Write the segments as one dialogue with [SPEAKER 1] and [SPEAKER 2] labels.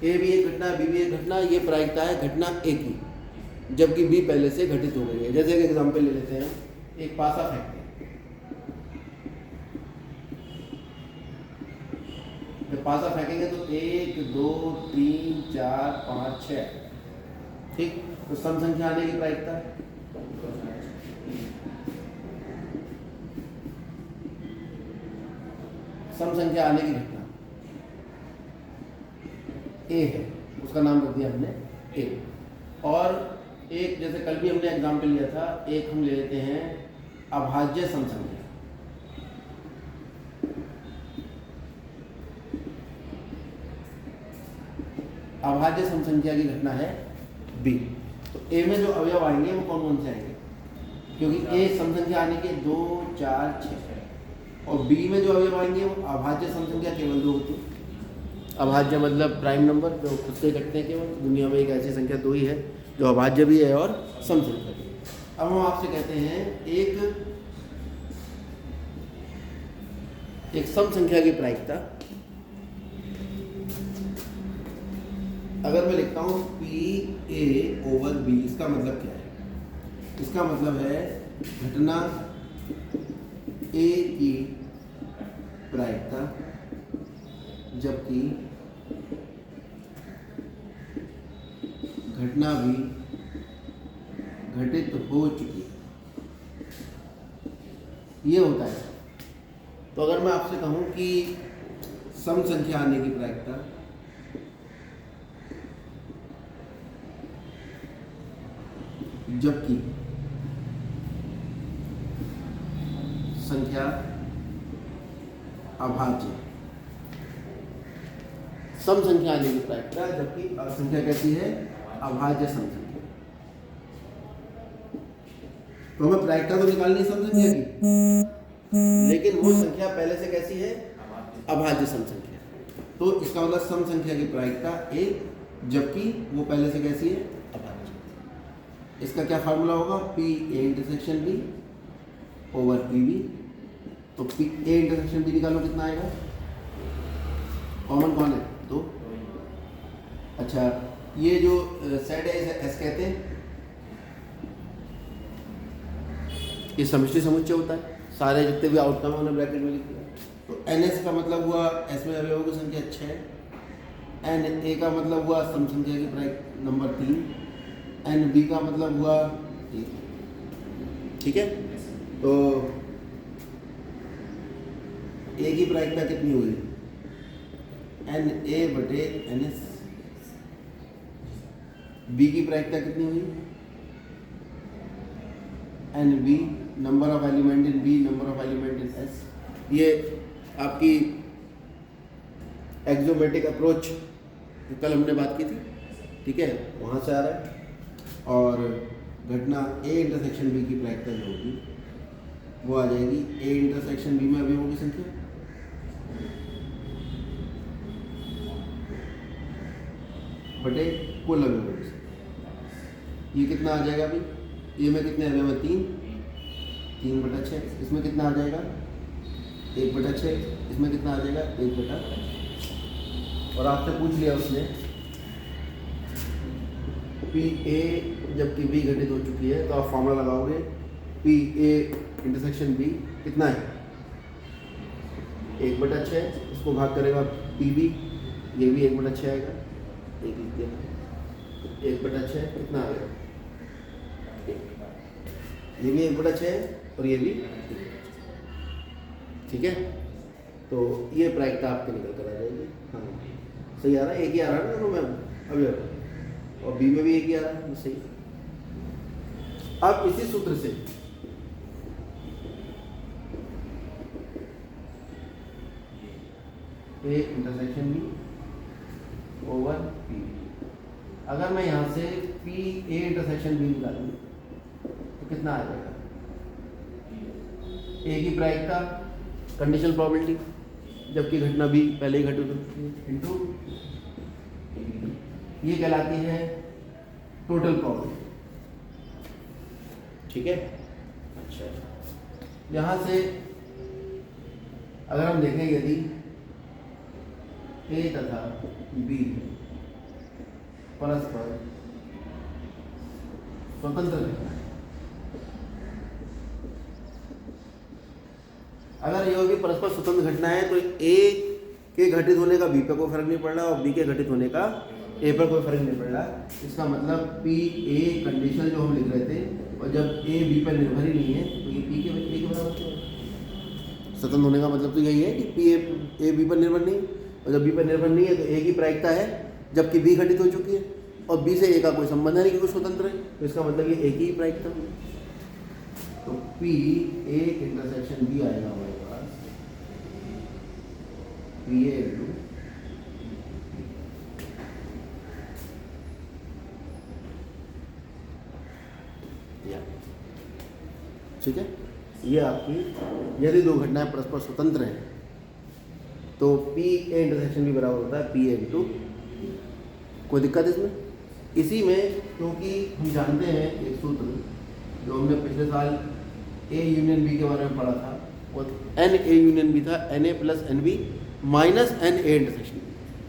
[SPEAKER 1] ए भी एक घटना, बी भी एक घटना, ये प्रायिकता है घटना ए की, जबकि बी पहले से घटित हो गई है। जैसे एक एग्जांपल ले लेते हैं, एक पासा फेंकते हैं, जब पासा फेंकेंगे तो 1 2 3 4 5 6, ठीक, तो सम संख्या आने की प्रायिकता है सम संख्या आने की घटना ए है, उसका नाम रख दिया हमने ए। और एक जैसे कल भी हमने एग्जाम्पल लिया था, एक हम ले लेते हैं अभाज्य सम संख्या। अभाज्य सम संख्या की घटना है बी। तो ए में जो अवयव आएंगे वो कौन कौन से आएंगे, क्योंकि ए सम संख्या आने के 2 4 6, और बी में जो अवयव आएंगे वो अभाज्य सम संख्या केवल 2 होती है। अभाज्य मतलब प्राइम नंबर जो खुद से घटते हैं, केवल दुनिया में एक ऐसी संख्या 2 ही है जो अभाज्य भी है और सम संख्या भी है। अब हम आपसे कहते हैं एक सम संख्या की प्रायिकता, अगर मैं लिखता हूं पी ए ओवर बी, इसका मतलब क्या है? इसका मतलब है घटना ए की प्रायिकता जबकि घटना भी घटित हो चुकी है, ये होता है। तो अगर मैं आपसे कहूं कि सम संख्या आने की प्रायिकता जबकि संख्या अभाज्य, सम संख्या आने की प्रायिकता जबकि संख्या कैसी है, अभाज्य सम संख्या। तो हमें प्रायिकता तो निकालनी है सम संख्या की, लेकिन वो संख्या पहले से कैसी है, अभाज्य सम संख्या। तो इसका मतलब सम संख्या की प्रायिकता ए जबकि वो पहले से कैसी है, अभाज्य। इसका क्या फार्मूला होगा, P A intersection B over P B. तो पी ए इंटरसेक्शन बी निकालो, कितना आएगा, कॉमन कौन है, 2। अच्छा, ये जो सेट है इसे एस कहते हैं, ये समष्टि समुच्चय होता है, सारे जितने भी आउटकम है उन्हें ब्रैकेट में लिख दिया। तो एन एस का मतलब हुआ एस में अवयवों की संख्या 6, एन ए का मतलब हुआ सम संख्या की प्रायिकता नंबर 3, एन बी का मतलब हुआ 1, ठीक है। तो ए की प्रायिकता कितनी हुई, एन ए बटे एन एस। बी की प्रायिकता कितनी हुई, N B number of element in B number of element in S. ये आपकी एक्सोमेट्रिक अप्रोच कल हमने बात की थी, ठीक है, वहाँ से आ रहा है। और घटना ए इंटरसेक्शन बी की प्रायिकता जो होगी वो आ जाएगी ए इंटरसेक्शन बी में अवयवों की संख्या बटे कुल अवयवों की संख्या। ये कितना आ जाएगा अभी, ए में कितने अवयव है, 3 बटा 6। इसमें कितना आ जाएगा, 1 बटा 6। इसमें कितना आ जाएगा, 1 बटा 5। और आपसे पूछ लिया उसने पी ए जबकि बी घटित हो चुकी है, तो आप फॉर्मूला लगाओगे, पी ए इंटरसेक्शन बी कितना है, 1 बटा 6। इसको भाग करेगा पी बी, ये भी 1 बटा 6 आएगा, 1 बटा 6 कितना आ गया, ये भी 1 बटा 6 और ये भी 1 बटा 6, ठीक है। तो ये प्रायिकता आपके निकल कर आ जाएगी। हाँ सही आ रहा है, एक ही आ रहा है ना दोनों में अवयव, और बी में भी एक ही आ रहा है, सही। अब इसी सूत्र से A intersection B over P, अगर मैं यहाँ से पी ए इंटरसेक्शन बी निकालूँ तो कितना आ जाएगा, ए की प्रायिकता कंडीशनल प्रोबेबिलिटी जबकि घटना बी पहले ही घटित हो चुकी है, इनटू ये कहलाती है टोटल प्रोबेबिलिटी, ठीक है। अच्छा, यहाँ से अगर हम देखें यदि ए तथा बी परस्पर स्वतंत्र घटना है। अगर ए और बी परस्पर स्वतंत्र घटना है तो ए के घटित होने का बी पर कोई फर्क नहीं पड़ रहा और बी के घटित होने का ए पर कोई फर्क नहीं पड़ रहा। इसका मतलब पी ए कंडीशन जो हम लिख रहे थे, और जब ए बी पर निर्भर ही नहीं है तो ये पी के बराबर क्यों है? स्वतंत्र होने का मतलब तो यही है कि पी ए बी पर निर्भर नहीं, और जब बी पर निर्भर नहीं है तो ए की प्रायिकता है, जबकि बी घटित हो चुकी है और बी से ए का कोई संबंध नहीं क्योंकि स्वतंत्र है, तो इसका मतलब ये ए की ही प्रायिकता है। तो पी ए इंटरसेक्शन बी आएगा हमारे पास पी ए इंटू ठीक है। ये आपकी यदि दो घटनाएं परस्पर स्वतंत्र हैं तो पी ए इंटरसेक्शन भी बराबर होता है पी ए इंटू, कोई दिक्कत इसमें? इसी में क्योंकि हम जानते हैं एक सूत्र जो हमने पिछले साल ए यूनियन बी के बारे में पढ़ा था, वो एन ए यूनियन बी था, N A plus N B minus N A intersection,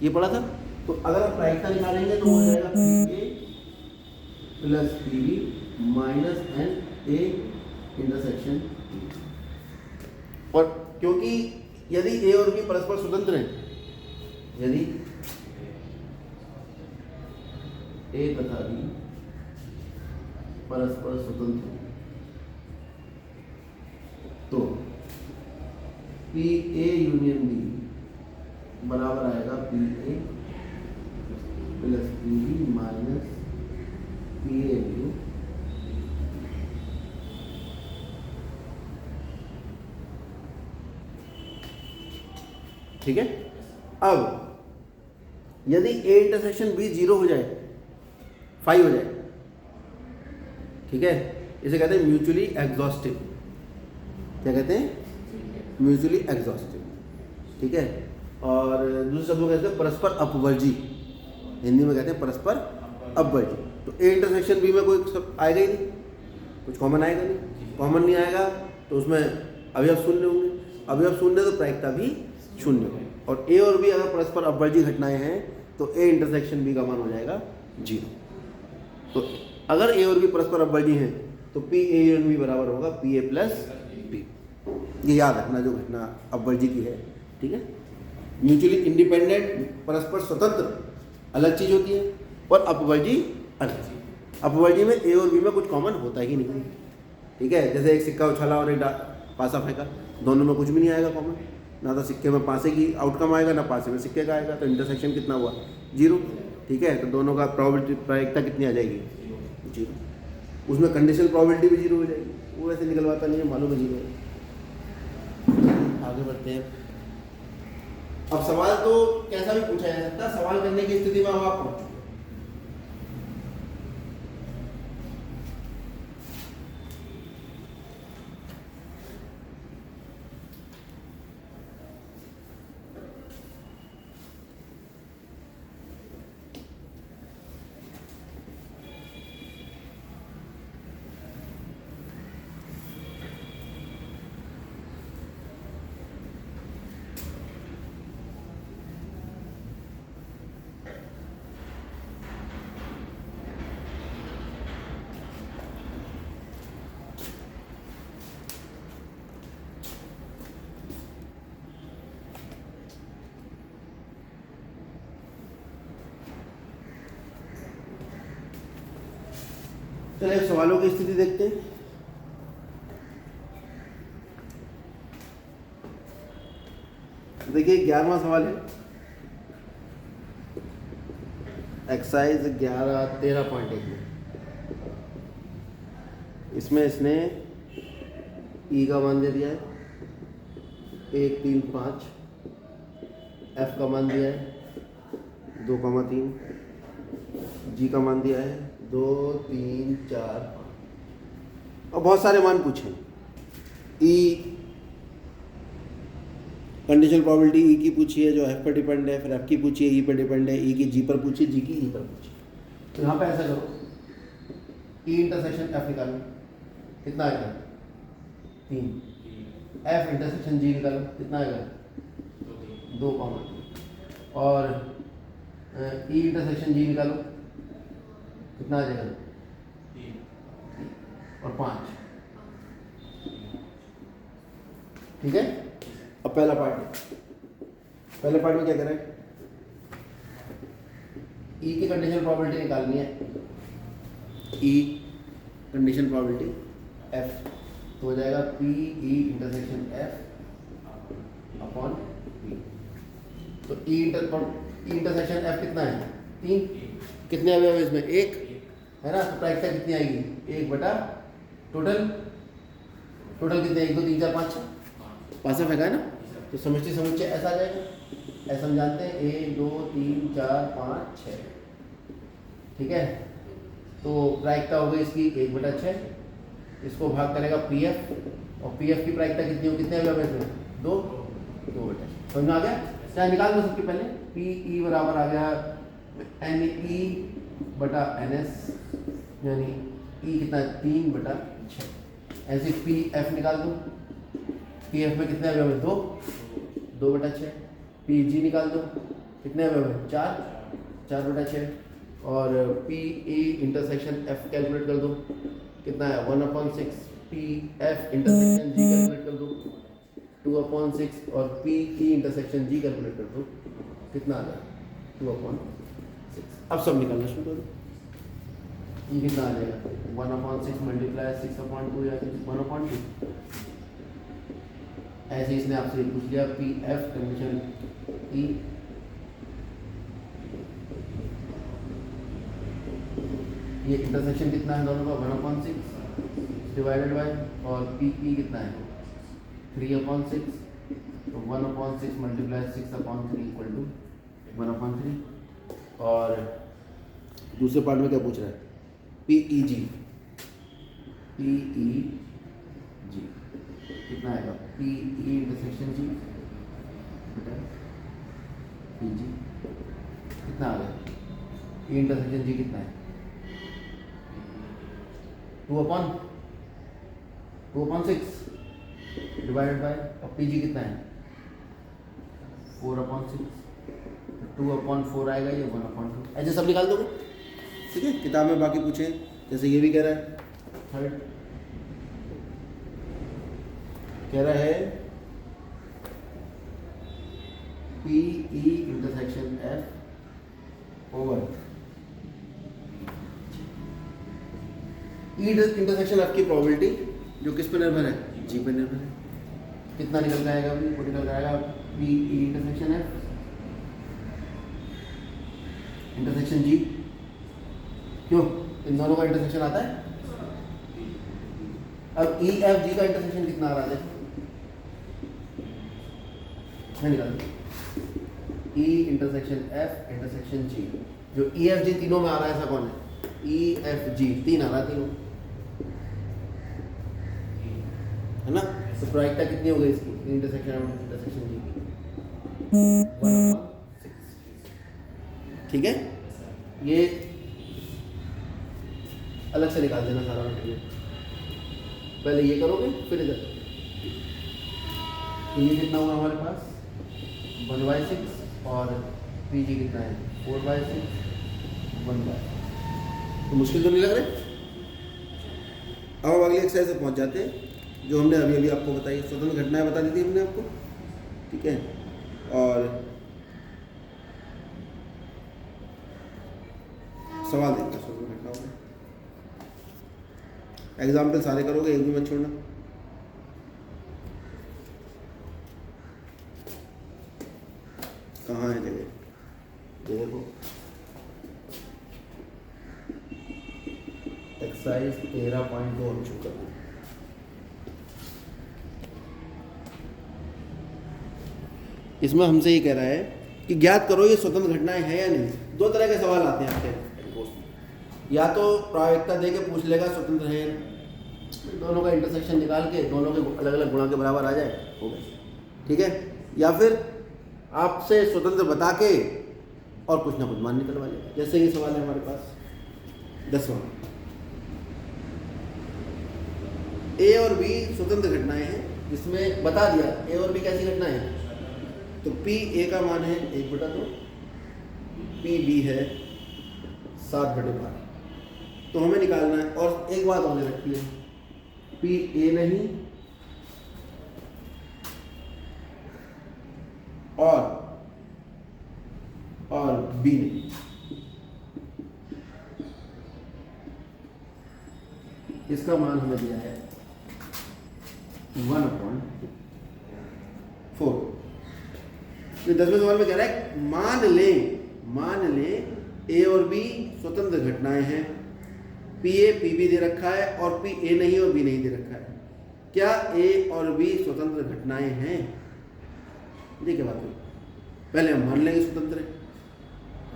[SPEAKER 1] ये पढ़ा था। तो अगर आप प्रायिकता निकालेंगे तो हो जाएगा P A plus P B minus N A intersection. और क्योंकि यदि ए और बी परस्पर स्वतंत्र हैं, यदि ए तथा बी परस्पर स्वतंत्र तो पी ए यूनियन बी बराबर आएगा P A plus P B minus P A into ठीक है। अब यदि ए इंटरसेक्शन बी 0 हो जाए, 5 हो जाए, ठीक है, इसे कहते हैं म्यूचुअली एग्जॉस्टिव। क्या कहते हैं? म्यूचुअली एग्जॉस्टिव, ठीक है। और दूसरे शब्दों में कहते हैं परस्पर अपवर्जी, हिंदी में कहते हैं परस्पर अपवर्जी। तो ए इंटरसेक्शन बी में कोई सब आएगा ही नहीं, कुछ कॉमन आएगा नहीं, कॉमन नहीं आएगा तो उसमें अवयव शून्य होंगे, अवयव शून्य तो प्रायिकता भी शून्य हो। और ए और बी अगर परस्पर अपवर्जी घटनाएं हैं तो ए इंटरसेक्शन बी का मान हो जाएगा 0। तो अगर ए और बी परस्पर अपवर्जी हैं तो पी ए यूनियन बी बराबर होगा पी ए प्लस बी। ये याद रखना जो घटना अपवर्जी की है, ठीक है। म्यूचुअली इंडिपेंडेंट परस्पर स्वतंत्र अलग चीज होती है और अपवर्जी अलग चीज। अपवर्जी में ए और बी में कुछ कॉमन होता ही नहीं, ठीक है। जैसे एक सिक्का उछाला और एक पासा फेंका, दोनों में कुछ भी नहीं आएगा कॉमन, ना तो सिक्के में पासे की आउटकम आएगा ना पासे में सिक्के का आएगा, तो इंटरसेक्शन कितना हुआ? 0, ठीक है। तो दोनों का प्रोबेबिलिटी प्रायिकता कितनी आ जाएगी? 0। उसमें कंडीशनल प्रोबेबिलिटी भी 0 हो जाएगी, वो वैसे निकलवाता नहीं है, मालूम है 0 है। आगे बढ़ते हैं। अब सवाल तो कैसा भी पूछा जा सकता है, सवाल करने की स्थिति में आप पहुंच चुके। चलिए सवालों की स्थिति देखते हैं। देखिए 11वां सवाल है, एक्सरसाइज 13.1 में। इसमें इसने ई का मान दे दिया है 1, 3, 5, एफ का मान दिया है 2,3, जी का मान दिया है 2, 3, 4, 5 और बहुत सारे मान पूछे। ई कंडीशनल प्रोबेबिलिटी ई की पूछी है जो एफ पर डिपेंड है, फिर एफ की पूछी है ई पर डिपेंड है, ई की जी पर पूछी, जी की ई पर पूछी। तो यहाँ पे ऐसा करो, ई इंटरसेक्शन एफ निकालो, कितना आएगा? 3। एफ इंटरसेक्शन जी निकालो, कितना आएगा? 2, और ई इंटरसेक्शन जी निकालो, कितना आ जाएगा? 3 और 5। ठीक है। अब पहले पार्ट में क्या करें? ई की कंडीशन प्रोबेबिलिटी निकालनी है। ई कंडीशन प्रोबेबिलिटी एफ तो हो जाएगा P E intersection F upon P. तो ई इंटरसेक्शन एफ कितना है? 3। कितने अवयव इसमें? 1 है ना। तो प्रायिकता कितनी आएगी? 1 बटा टोटल कितने? 1 2 3 4 5 6 5 फेंका है ना। तो समष्टि समुच्चय ऐसा आ जाएगा। ऐसा हम जानते हैं 1 2 3 4 5 6। ठीक है। तो प्रायिकता हो गई इसकी 1 बटा 6। इसको भाग करेगा पी एफ और पी एफ की प्रायिकता कितनी हो? कितने अवयव हैं? 2 बटा 6। समझ में आ गया? चाहे निकाल दो सबके पहले। पी ई बराबर आ गया एन ई बटा एन एस, यानी ई कितना है? 3 बटा 6। ऐसे पी एफ निकाल दो। पी एफ में कितने अवयव हैं? 2 बटा 6। पी जी निकाल दो। कितने अवयव हैं? 4 बटा 6। और P E intersection F calculate कर दो। कितना है? 1/6। पी एफ इंटरसेक्शन जी कैलकुलेट कर दो 2/6। और पी ई इंटरसेक्शन जी कैलकुलेट कर दो। कितना आ गया? 2/6। अब सब निकालना शुरू करो। ये कितना आ जाएगा? 1/6 मल्टीप्लाई 6/2 या 1/2। ऐसे इसने आपसे पूछ लिया पी एफ कंडीशन ई ये इंटरसेक्शन कितना है दोनों का? 1/6 डिवाइडेड बाय और पी ई कितना है? 3/6। तो 1/6 मल्टीप्लाई 6/3 इक्वल टू 1/3। और दूसरे पार्ट में क्या पूछ रहा है? पी ई जी कितना आएगा? पी ई इंटरसेक्शन जी बटा पी जी कितना आ गया? ई इंटरसेक्शन जी कितना है? 2/6 डिवाइडेड बाय और पी जी कितना है? 4/6। 2/4 आएगा, ये 1/2। ऐसे सब निकाल दोगे। ठीक है। किताब में बाकी पूछे जैसे ये भी कह रहा है। थर्ड कह रहा है P E intersection F over ई इंटरसेक्शन एफ की प्रोबेबिलिटी जो किस पर निर्भर है? जी पर निर्भर है। कितना निकल जाएगा? अभी वो निकल जाएगा P E intersection F intersection G. क्यों? इन दोनों का इंटरसेक्शन आता है। अब ई एफ जी का इंटरसेक्शन कितना आ रहा है? निकाल ई इंटरसेक्शन एफ इंटरसेक्शन जी। जो ई एफ जी तीनों में आ रहा है ऐसा कौन है? ई एफ जी 3 आ रहा है तीनों, है ना। तो प्रायिकता कितनी हो गई इसकी? इंटरसेक्शन जी की 1/6। ठीक है। ये अलग से निकाल देना सारा मटेरियल। पहले ये करोगे फिर इधर। तो ये कितना हुआ हमारे पास? 1/6 और पी जी कितना है? 4/6 1/6। तो मुश्किल तो नहीं लग रहा? अब अगली एक्सरसाइज से पहुंच जाते हैं जो हमने अभी आपको बताई। स्वतंत्र घटनाएं बता दी थी हमने आपको। ठीक है। और सवाल देखते हैं स्वतंत्र घटनाओं में। एग्जाम्पल सारे करोगे, एक भी मत छोड़ना। कहाँ है जगह? ये देखो एक्सरसाइज 13.2 हम शुरू करना। इसमें हमसे ये कह रहा है कि ज्ञात करो ये स्वतंत्र घटनाएं हैं या नहीं। 2 तरह के सवाल आते हैं आपके पोस्ट। या तो प्रायिकता दे के पूछ लेगा स्वतंत्र है, दोनों का इंटरसेक्शन निकाल के दोनों के अलग अलग गुणा के बराबर आ जाए, हो गया। ठीक है। या फिर आपसे स्वतंत्र बता के और कुछ ना कुछ मान निकलवा लेगा। जैसे ये सवाल है हमारे पास 10वां। ए और बी स्वतंत्र घटनाएं हैं जिसमें बता दिया ए और बी कैसी घटनाएं हैं। तो पी ए का मान है 1/2, पी बी है 7/12। तो हमें निकालना है। और एक बात और रखी है, पी ए नहीं और बी नहीं। इसका मान हमें दिया है 1/4। ये 10वें सवाल में कह रहा है मान ले ए और बी स्वतंत्र घटनाएं हैं, पी ए पी बी दे रखा है और पी ए नहीं और बी नहीं दे रखा है। क्या ए और बी स्वतंत्र घटनाएं हैं? देखिए बात हुई, पहले हम मान लेंगे स्वतंत्र है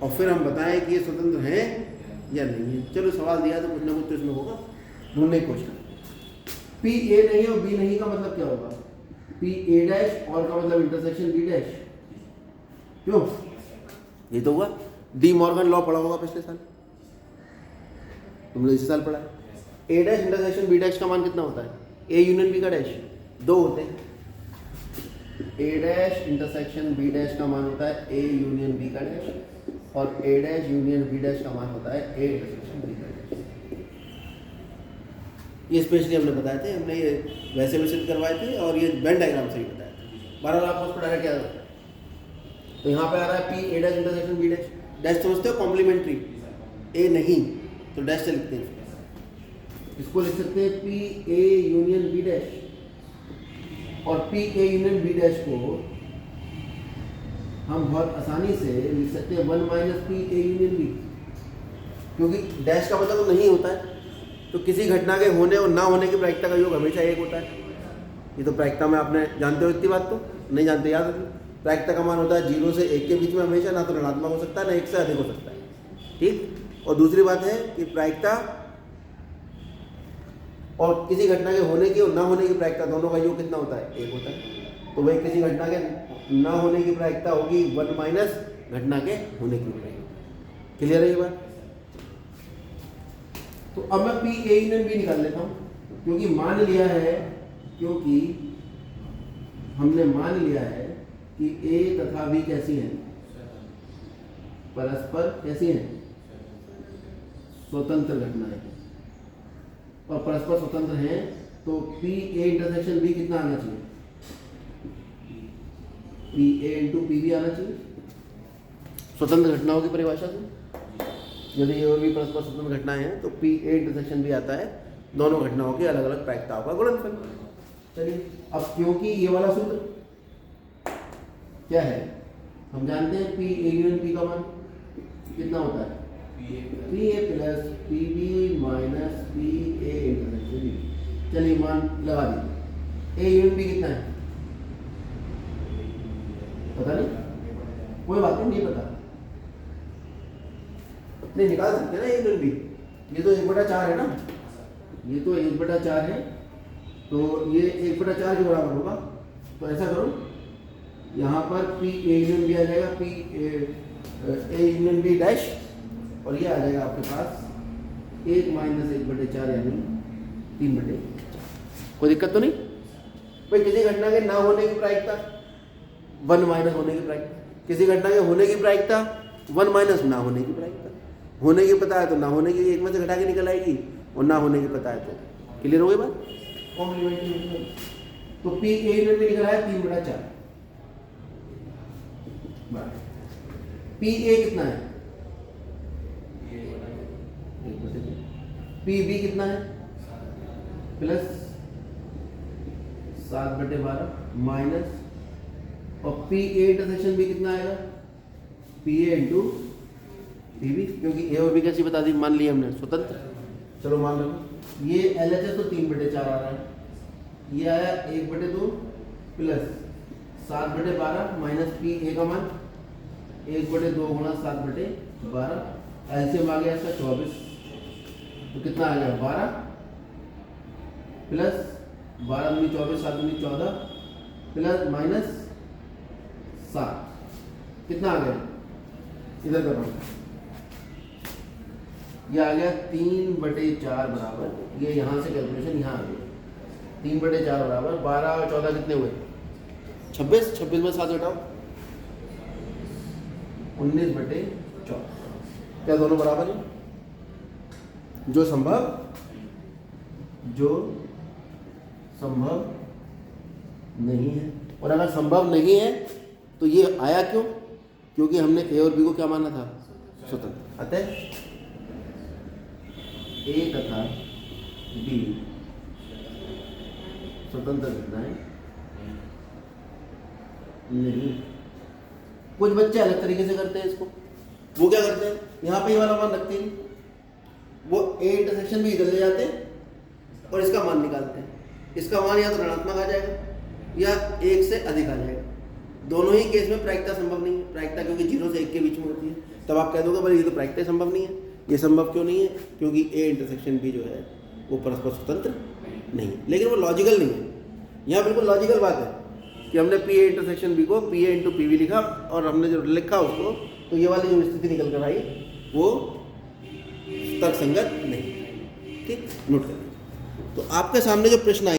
[SPEAKER 1] और फिर हम बताएं कि ये स्वतंत्र हैं या नहीं है। चलो सवाल दिया तो कुछ ना कुछ तो इसमें होगा, ढूंढने की कोशिश करें। पी ए नहीं और बी नहीं का मतलब क्या होगा? पी ए डैश और का मतलब इंटरसेक्शन बी डैश। क्यों? ये तो हुआ डी मॉर्गन लॉ पढ़ा होगा पिछले साल, तुमने इस साल पढ़ा है। ए डैश इंटरसेक्शन बी डैश का मान कितना होता है? ए यूनियन बी का डैश 2 होते हैं। ए डैश इंटरसेक्शन बी डैश का मान होता है ए यूनियन बी का डैश और ए डैश यूनियन बी डैश का मान होता है ए इंटरसेक्शन बी का डैश। ये स्पेशली हमने बताए थे, हमने ये वैसे भी सिद्ध करवाए थे और ये वेन डायग्राम से भी बताया था। 12 आपको उस पर डायरेक्ट क्या होता है? तो यहाँ पे आ रहा है P A dash intersection B dash. Dash समझते हो कॉम्प्लीमेंट्री, ए नहीं तो डैश से लिखते हैं। इसको लिख सकते हैं P A union B dash और P A union B dash को हम बहुत आसानी से लिख सकते हैं 1 - पी ए यूनियन बी, क्योंकि डैश का मतलब तो नहीं होता है। तो किसी घटना के होने और ना होने की प्रायिकता का योग हमेशा एक होता है। ये तो प्रायिकता में आपने जानते हो, इतनी बात तो नहीं जानते, याद रखिए। प्रायिकता का मान होता है 0 से 1 के बीच में हमेशा, ना तो ऋणात्मक हो सकता है ना 1 से अधिक हो सकता है। ठीक। और दूसरी बात है कि प्रायिकता और किसी घटना के होने की और ना होने की प्रायिकता दोनों का योग कितना होता है? 1 होता है। तो वही किसी घटना के ना होने की प्रायिकता होगी 1 - घटना के होने की प्रायिकता। क्लियर है ये बात? तो अब मैं पी ए यूनियन बी निकाल लेता हूँ, क्योंकि हमने मान लिया है कि ए तथा बी कैसी हैं? परस्पर कैसी हैं? स्वतंत्र घटनाएं हैं। और परस्पर स्वतंत्र हैं तो पी ए इंटरसेक्शन बी कितना आना चाहिए? P A into P B आना चाहिए स्वतंत्र घटनाओं की परिभाषा से। यदि ये और भी परस्पर स्वतंत्र घटनाएं हैं तो पी ए इंटरसेक्शन भी आता है दोनों घटनाओं की अलग अलग प्रायिकताओं का गुणनफल। चलिए, अब क्योंकि ये वाला सूत्र क्या है हम जानते हैं, पी ए यूनियन पी का मान कितना होता है? P A plus P B minus P A intersection B. चलिए मान लगा दीजिए। ए यूनियन बी कितना है? पता नहीं, कोई बात नहीं पता, नहीं निकाल सकते ना। ए यूनियन बी ये तो 1/4 है ना, ये तो 1/4 है, तो ये 1/4 के बराबर होगा। तो ऐसा करो, यहाँ पर पी ए यूनियन बी आ जाएगा, P A union B dash, और ये आ जाएगा आपके पास 1 - 1/4 यानी 3/4। कोई दिक्कत तो नहीं भाई? किसी घटना के ना होने की प्रायिकता 1 - होने की प्रायिकता, किसी घटना के होने की प्रायिकता 1 - ना होने की प्रायिकता। होने की पता है तो ना होने की एक में से घटा के निकल आएगी, और ना होने की पता है तो। क्लियर हो गई बात? कॉम्प्लीमेंट्री। तो पी ए यूनियन में निकला है 3/4। पी ए कितना है? पी बी कितना है? प्लस 7/12 माइनस, और पी ए इंटरसेक्शन बी कितना आएगा? P A into P B, क्योंकि ए और बी कैसी बता दी, मान लिया हमने स्वतंत्र। चलो मान लो ये एल एच है तो 3/4 आ रहा है, ये आया 1/2 प्लस 7/12 माइनस पी ए का मान 1/2 गुणा 7/12, एलसीएम आ गया इसका 24, तो कितना आ गया 12 प्लस 12 दूनी 24, 7 दूनी 14 प्लस माइनस 7, कितना आ गया? इधर कर रहा हूँ, ये आ गया 3/4 बराबर, ये यहाँ से कैलकुलेशन यहाँ आ गया 3/4 बराबर 12 और 14 कितने हुए? 26, 26 में 7 घटाओ 19/14। क्या दोनों बराबर है? जो संभव नहीं है। और अगर संभव नहीं है तो ये आया क्यों? क्योंकि हमने ए और बी को क्या माना था? स्वतंत्र। अतः ए तथा बी स्वतंत्र घटनाएं नहीं। कुछ बच्चे अलग तरीके से करते हैं इसको। वो क्या करते हैं, यहाँ पे ये वाला मान रखते हैं, वो ए इंटरसेक्शन भी इधर ले जाते हैं और इसका मान निकालते हैं। इसका मान या तो ऋणात्मक आ जाएगा या 1 से अधिक आ जाएगा। दोनों ही केस में प्रायिकता संभव नहीं है। प्रायिकता क्योंकि 0 से 1 के बीच में होती है। तब आप कह दोगे भाई ये तो प्रायिकता संभव नहीं है। ये संभव क्यों नहीं है? क्योंकि ए इंटरसेक्शन बी जो है वो परस्पर स्वतंत्र नहीं है। लेकिन वो लॉजिकल नहीं है। यहाँ बिल्कुल लॉजिकल बात है कि हमने पी ए इंटरसेक्शन बी को P A into P V लिखा और हमने जो लिखा उसको, तो ये वाली जो स्थिति निकल कर आई वो तर्कसंगत नहीं। ठीक, नोट करें। तो आपके सामने जो प्रश्न आए